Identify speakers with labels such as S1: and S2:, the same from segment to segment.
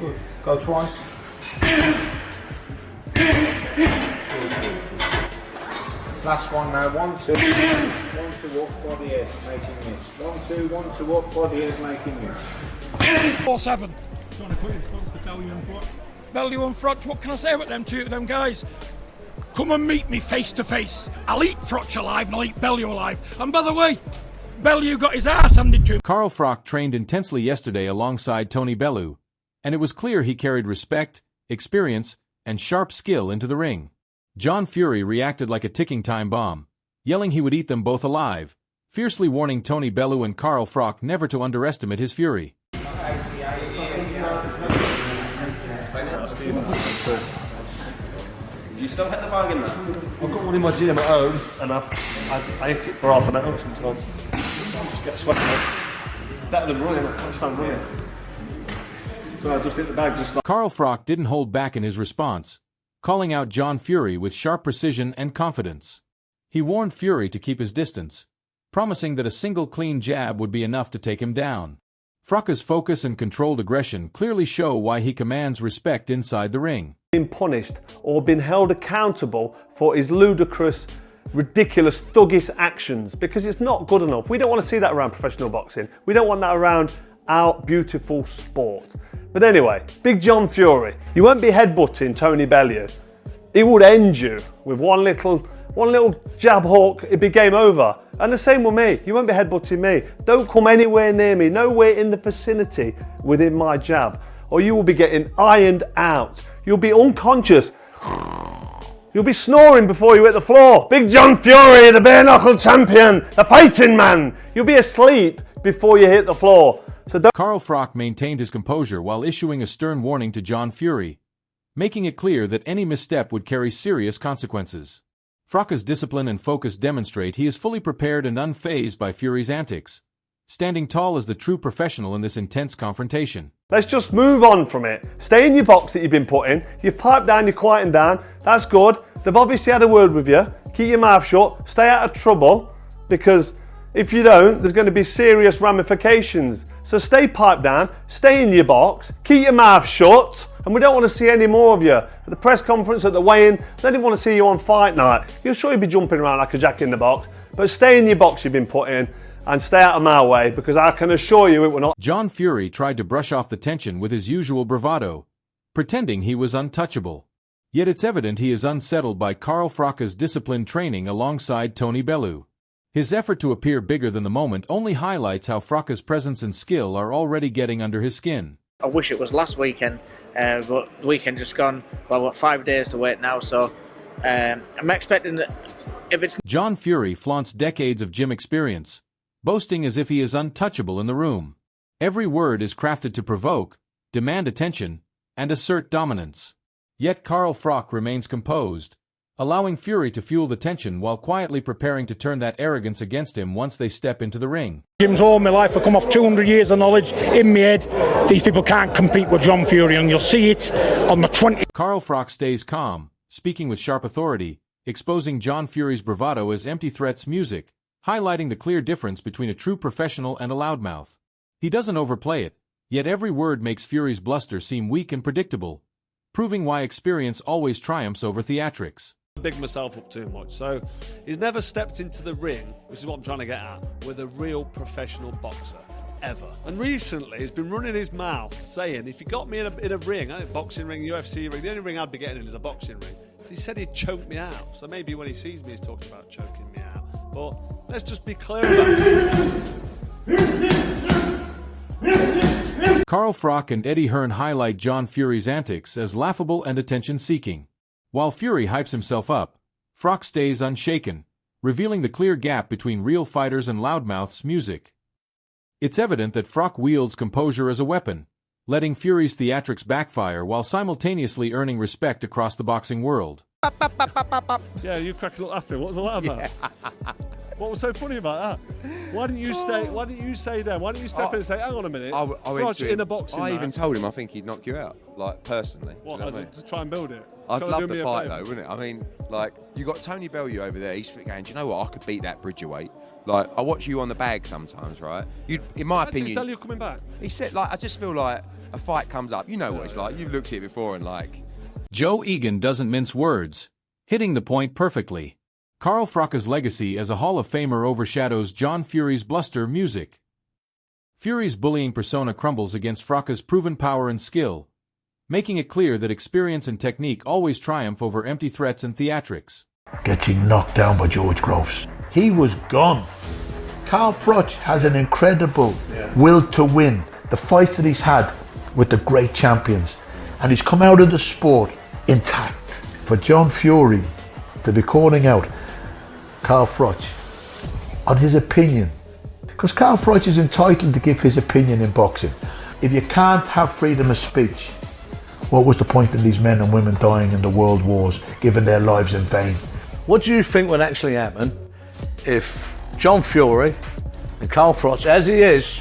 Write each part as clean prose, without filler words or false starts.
S1: Good. Go twice. Last one now. 1, 2. 1, 2 up, body head, making miss. 1, 2, 1, 2 up, body head, making miss.
S2: 4-7.
S3: Trying to put in front of Bellew and Froch.
S2: Bellew and Froch, what can I say about them two of them guys? Come and meet me face to face. I'll eat Froch alive and I'll eat Bellew alive. And by the way, Bellew got his ass handed to him.
S4: Carl Froch trained intensely yesterday alongside Tony Bellew, and it was clear he carried respect, experience, and sharp skill into the ring. John Fury reacted like a ticking time bomb, yelling he would eat them both alive, fiercely warning Tony Bellew and Carl Froch never to underestimate his fury.
S3: Do you still hit the bag in there?
S5: I've got one in my gym at home, and I hit it for half an hour sometimes. Just get sweating out. Better than running, I can't stand running. So I just hit the bag just like...
S4: Carl Froch didn't hold back in his response, calling out John Fury with sharp precision and confidence. He warned Fury to keep his distance, promising that a single clean jab would be enough to take him down. Froch's focus and controlled aggression clearly show why he commands respect inside the ring.
S5: Been punished or been held accountable for his ludicrous, ridiculous, thuggish actions, because it's not good enough. We don't want to see that around professional boxing. We don't want that around our beautiful sport. But anyway, Big John Fury, you won't be headbutting Tony Bellew. He would end you with one little jab hook, it'd be game over. And the same with me, you won't be headbutting me. Don't come anywhere near me, nowhere in the vicinity within my jab, or you will be getting ironed out. You'll be unconscious. You'll be snoring before you hit the floor. Big John Fury, the bare knuckle champion, the fighting man. You'll be asleep before you hit the floor. So don't...
S4: Carl Froch maintained his composure while issuing a stern warning to John Fury, making it clear that any misstep would carry serious consequences. Froch's discipline and focus demonstrate he is fully prepared and unfazed by Fury's antics, standing tall as the true professional in this intense confrontation.
S5: Let's just move on from it. Stay in your box that you've been put in. You've piped down, you're quieting down. That's good. They've obviously had a word with you. Keep your mouth shut. Stay out of trouble, because if you don't, there's going to be serious ramifications. So stay piped down, stay in your box, keep your mouth shut, and we don't want to see any more of you. At the press conference, at the weigh-in, they didn't want to see you on fight night. You'll sure be jumping around like a jack in the box, but stay in your box you've been put in, and stay out of my way, because I can assure you it will not.
S4: John Fury tried to brush off the tension with his usual bravado, pretending he was untouchable. Yet it's evident he is unsettled by Carl Froch's disciplined training alongside Tony Bellew. His effort to appear bigger than the moment only highlights how Froch's presence and skill are already getting under his skin.
S6: I wish it was last weekend, but the weekend just gone. Well, what, 5 days to wait now, so I'm expecting that if it's...
S4: John Fury flaunts decades of gym experience, boasting as if he is untouchable in the room. Every word is crafted to provoke, demand attention, and assert dominance. Yet Carl Froch remains composed, allowing Fury to fuel the tension while quietly preparing to turn that arrogance against him once they step into the ring.
S2: Gym's all my life. I come off 200 years of knowledge in my head. These people can't compete with John Fury, and you'll see it on the 20th.
S4: Carl Froch stays calm, speaking with sharp authority, exposing John Fury's bravado as empty threats music, highlighting the clear difference between a true professional and a loudmouth. He doesn't overplay it, yet every word makes Fury's bluster seem weak and predictable, proving why experience always triumphs over theatrics.
S5: Big myself up too much, so he's never stepped into the ring, which is what I'm trying to get at, with a real professional boxer, ever. And recently he's been running his mouth saying, if you got me in a ring, a boxing ring, UFC ring, the only ring I'd be getting in is a boxing ring. But he said he'd choke me out, so maybe when he sees me he's talking about choking me out. But let's just be clear about it.
S4: Carl Froch and Eddie Hearn highlight John Fury's antics as laughable and attention-seeking. While Fury hypes himself up, Froch stays unshaken, revealing the clear gap between real fighters and loudmouths' music. It's evident that Froch wields composure as a weapon, letting Fury's theatrics backfire while simultaneously earning respect across the boxing world.
S5: Yeah, you cracked a little laughing. What was all that about? Yeah. What was so funny about that? Why didn't you stay? Why didn't you say then? Why didn't you step in and say, "Hang on a minute"?
S7: I went
S5: Froch
S7: to
S5: in a boxing match.
S7: even told him I think he'd knock you out, like personally.
S5: What?
S7: Do you know
S5: As
S7: what I
S5: in,
S7: mean?
S5: to try and build it.
S7: I'd love the fight though, wouldn't it? I mean, like, you got Tony Bellew over there, he's going, do you know what, I could beat that Bridgerweight. Like, I watch you on the bag sometimes, right? In my opinion...
S5: Is Bellew coming back?
S7: He said, like, I just feel like a fight comes up, you know what it's like. You've looked at it before and like.
S4: Joe Egan doesn't mince words, hitting the point perfectly. Carl Froch's legacy as a Hall of Famer overshadows John Fury's bluster music. Fury's bullying persona crumbles against Froch's proven power and skill, making it clear that experience and technique always triumph over empty threats and theatrics.
S8: Getting knocked down by George Groves. He was gone. Carl Froch has an incredible will to win. The fights that he's had with the great champions. And he's come out of the sport intact. For John Fury to be calling out Carl Froch on his opinion, because Carl Froch is entitled to give his opinion in boxing. If you can't have freedom of speech, what was the point of these men and women dying in the world wars, giving their lives in vain?
S5: What do you think would actually happen if John Fury and Carl Froch, as he is,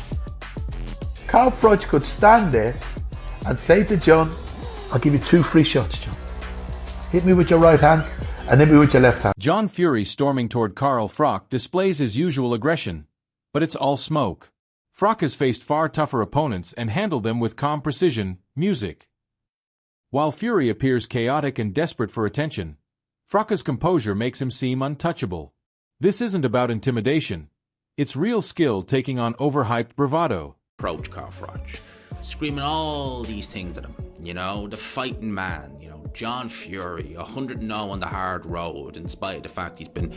S8: Carl Froch could stand there and say to John, I'll give you 2 free shots, John. Hit me with your right hand and hit me with your left hand.
S4: John Fury storming toward Carl Froch displays his usual aggression, but it's all smoke. Froch has faced far tougher opponents and handled them with calm precision, music. While Fury appears chaotic and desperate for attention, Froch's composure makes him seem untouchable. This isn't about intimidation. It's real skill taking on overhyped bravado.
S9: Approach Carl Froch, screaming all these things at him. You know, the fighting man, you know, John Fury, 100-0 on the hard road, in spite of the fact he's been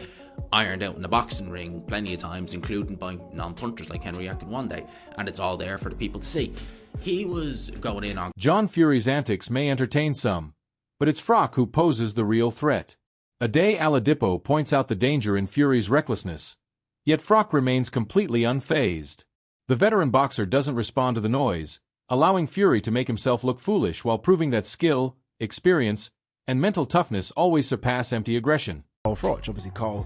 S9: ironed out in the boxing ring plenty of times, including by non-punchers like Henry Akin one day, and it's all there for the people to see. He was going in on...
S4: John Fury's antics may entertain some, but it's Froch who poses the real threat. Ade Aladipo points out the danger in Fury's recklessness, yet Froch remains completely unfazed. The veteran boxer doesn't respond to the noise, allowing Fury to make himself look foolish while proving that skill, experience, and mental toughness always surpass empty aggression.
S10: Carl Froch, obviously Carl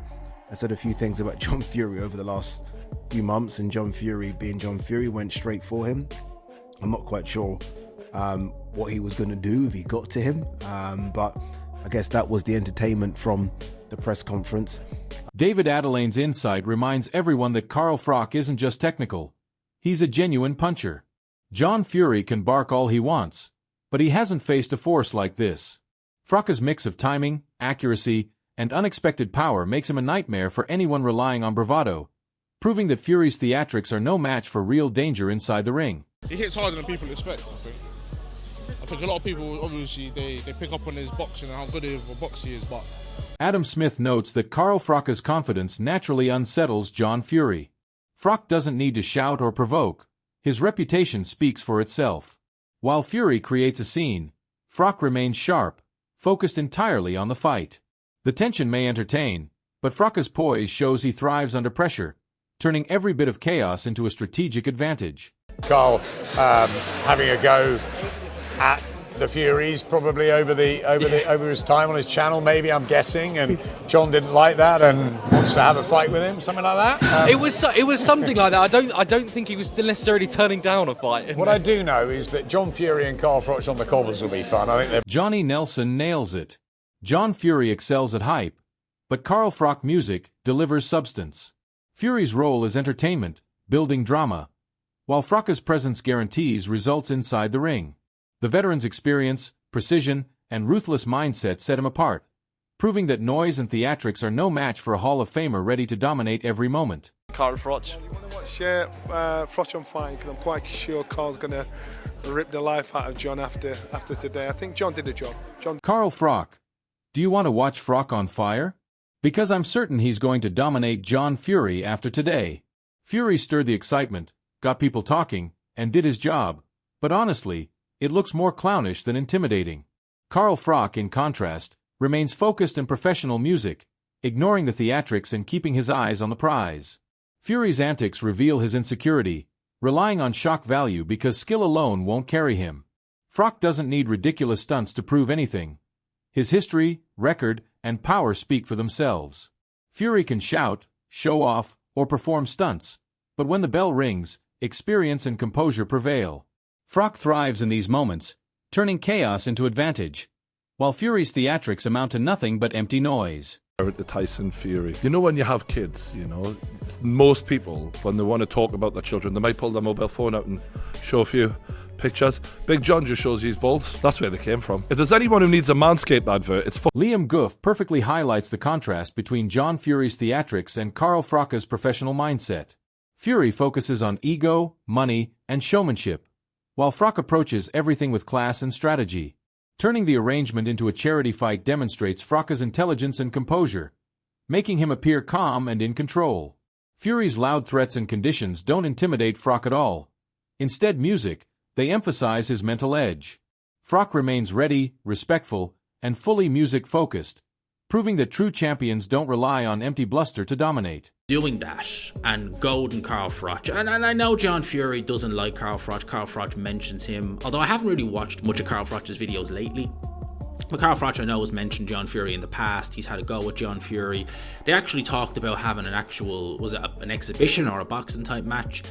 S10: has said a few things about John Fury over the last few months, and John Fury, being John Fury, went straight for him. I'm not quite sure what he was going to do if he got to him, but I guess that was the entertainment from the press conference.
S4: David Adelaine's insight reminds everyone that Carl Froch isn't just technical. He's a genuine puncher. John Fury can bark all he wants, but he hasn't faced a force like this. Froch's mix of timing, accuracy, and unexpected power makes him a nightmare for anyone relying on bravado, proving that Fury's theatrics are no match for real danger inside the ring.
S11: He hits harder than people expect, I think. I think a lot of people, obviously, they pick up on his boxing and how good of a boxer he is, but...
S4: Adam Smith notes that Carl Froch's confidence naturally unsettles John Fury. Froch doesn't need to shout or provoke. His reputation speaks for itself. While Fury creates a scene, Froch remains sharp, focused entirely on the fight. The tension may entertain, but Froch's poise shows he thrives under pressure, turning every bit of chaos into a strategic advantage.
S12: Carl having a go at the Furies, probably over his time on his channel, maybe, I'm guessing, and John didn't like that and wants to have a fight with him, something like that.
S13: It was something like that. I don't think he was necessarily turning down a fight.
S12: What I do know is that John Fury and Carl Froch on the cobbles will be fun. I think
S4: Johnny Nelson nails it. John Fury excels at hype, but Carl Froch music delivers substance. Fury's role is entertainment, building drama, while Froch's presence guarantees results inside the ring. The veteran's experience, precision, and ruthless mindset set him apart, proving that noise and theatrics are no match for a Hall of Famer ready to dominate every moment.
S14: Carl Froch.
S15: Share Froch on fine, because I'm quite sure Carl's going to rip the life out of John after today. I think John did a job.
S4: Carl Froch. Do you want to watch Froch on fire? Because I'm certain he's going to dominate John Fury after today. Fury stirred the excitement, got people talking, and did his job, but honestly, it looks more clownish than intimidating. Carl Froch, in contrast, remains focused in professional music, ignoring the theatrics and keeping his eyes on the prize. Fury's antics reveal his insecurity, relying on shock value because skill alone won't carry him. Froch doesn't need ridiculous stunts to prove anything. His history, record, and power speak for themselves. Fury can shout, show off, or perform stunts, but when the bell rings, experience and composure prevail. Froch thrives in these moments, turning chaos into advantage, while Fury's theatrics amount to nothing but empty noise.
S16: The Tyson Fury. You know, when you have kids, you know, most people, when they want to talk about their children, they might pull their mobile phone out and show a few pictures. Big John just shows you his balls. That's where they came from. If there's anyone who needs a Manscaped advert, it's for
S4: Liam Goof perfectly highlights the contrast between John Fury's theatrics and Carl Froch's professional mindset. Fury focuses on ego, money, and showmanship, while Froch approaches everything with class and strategy. Turning the arrangement into a charity fight demonstrates Froch's intelligence and composure, making him appear calm and in control. Fury's loud threats and conditions don't intimidate Froch at all. Instead, they emphasize his mental edge. Froch remains ready, respectful, and fully music-focused, proving that true champions don't rely on empty bluster to dominate.
S9: Doing that and goading Carl Froch, and I know John Fury doesn't like Carl Froch. Carl Froch mentions him, although I haven't really watched much of Carl Froch's videos lately. But Carl Froch, I know, has mentioned John Fury in the past. He's had a go with John Fury. They actually talked about having an actual, was it an exhibition or a boxing type match?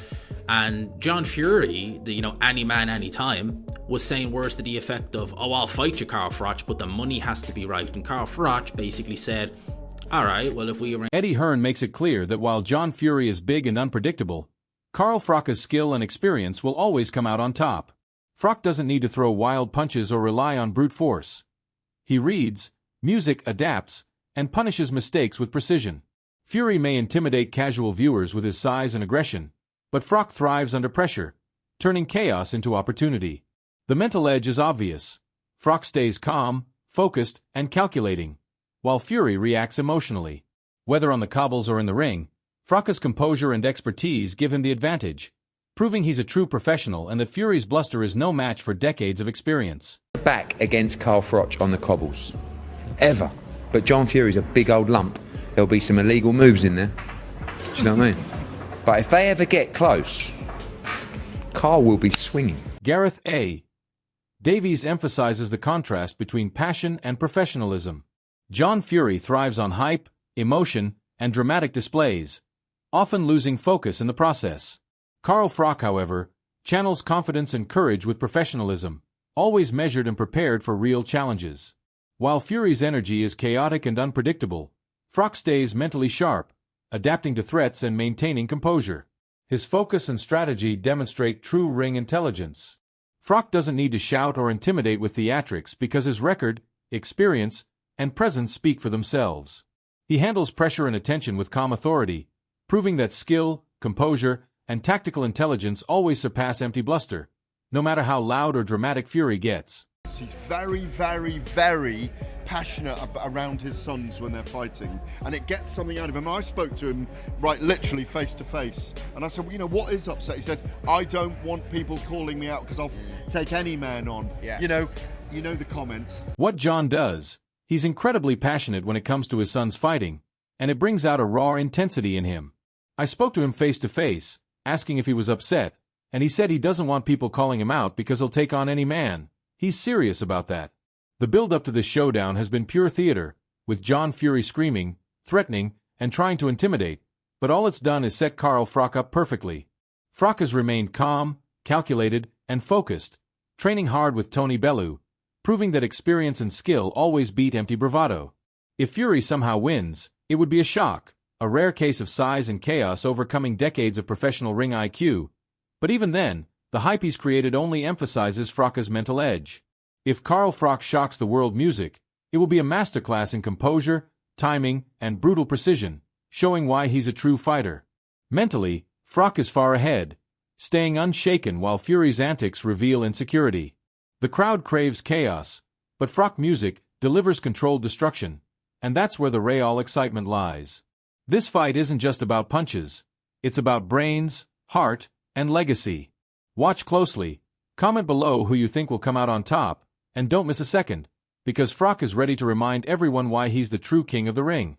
S9: And John Fury, any man, any time, was saying words to the effect of, "Oh, I'll fight you, Carl Froch, but the money has to be right." And Carl Froch basically said, "Alright, well, if we..."
S4: Eddie Hearn makes it clear that while John Fury is big and unpredictable, Carl Froch's skill and experience will always come out on top. Froch doesn't need to throw wild punches or rely on brute force. He reads, adapts, and punishes mistakes with precision. Fury may intimidate casual viewers with his size and aggression, but Froch thrives under pressure, turning chaos into opportunity. The mental edge is obvious. Froch stays calm, focused, and calculating, while Fury reacts emotionally. Whether on the cobbles or in the ring, Froch's composure and expertise give him the advantage, proving he's a true professional and that Fury's bluster is no match for decades of experience.
S7: Back against Carl Froch on the cobbles. Ever. But John Fury's a big old lump. There'll be some illegal moves in there. Do you know what I mean? But if they ever get close, Carl will be swinging.
S4: Gareth A. Davies emphasizes the contrast between passion and professionalism. John Fury thrives on hype, emotion, and dramatic displays, often losing focus in the process. Carl Froch, however, channels confidence and courage with professionalism, always measured and prepared for real challenges. While Fury's energy is chaotic and unpredictable, Froch stays mentally sharp, adapting to threats and maintaining composure. His focus and strategy demonstrate true ring intelligence. Froch doesn't need to shout or intimidate with theatrics because his record, experience, and presence speak for themselves. He handles pressure and attention with calm authority, proving that skill, composure, and tactical intelligence always surpass empty bluster, no matter how loud or dramatic Fury gets.
S14: He's very, very, very passionate around his sons when they're fighting, and it gets something out of him. I spoke to him, literally face to face, and I said, well, what is upset? He said, I don't want people calling me out because I'll take any man on. Yeah. You know the comments.
S4: What John does, he's incredibly passionate when it comes to his son's fighting, and it brings out a raw intensity in him. I spoke to him face to face, asking if he was upset, and he said he doesn't want people calling him out because he'll take on any man. He's serious about that. The build-up to this showdown has been pure theater, with John Fury screaming, threatening, and trying to intimidate, but all it's done is set Carl Froch up perfectly. Froch has remained calm, calculated, and focused, training hard with Tony Bellew, proving that experience and skill always beat empty bravado. If Fury somehow wins, it would be a shock, a rare case of size and chaos overcoming decades of professional ring IQ, but even then, the hype he's created only emphasizes Froch's mental edge. If Carl Froch shocks the world music, it will be a masterclass in composure, timing, and brutal precision, showing why he's a true fighter. Mentally, Froch is far ahead, staying unshaken while Fury's antics reveal insecurity. The crowd craves chaos, but Froch music delivers controlled destruction, and that's where the real excitement lies. This fight isn't just about punches, it's about brains, heart, and legacy. Watch closely, comment below who you think will come out on top, and don't miss a second, because Froch is ready to remind everyone why he's the true king of the ring.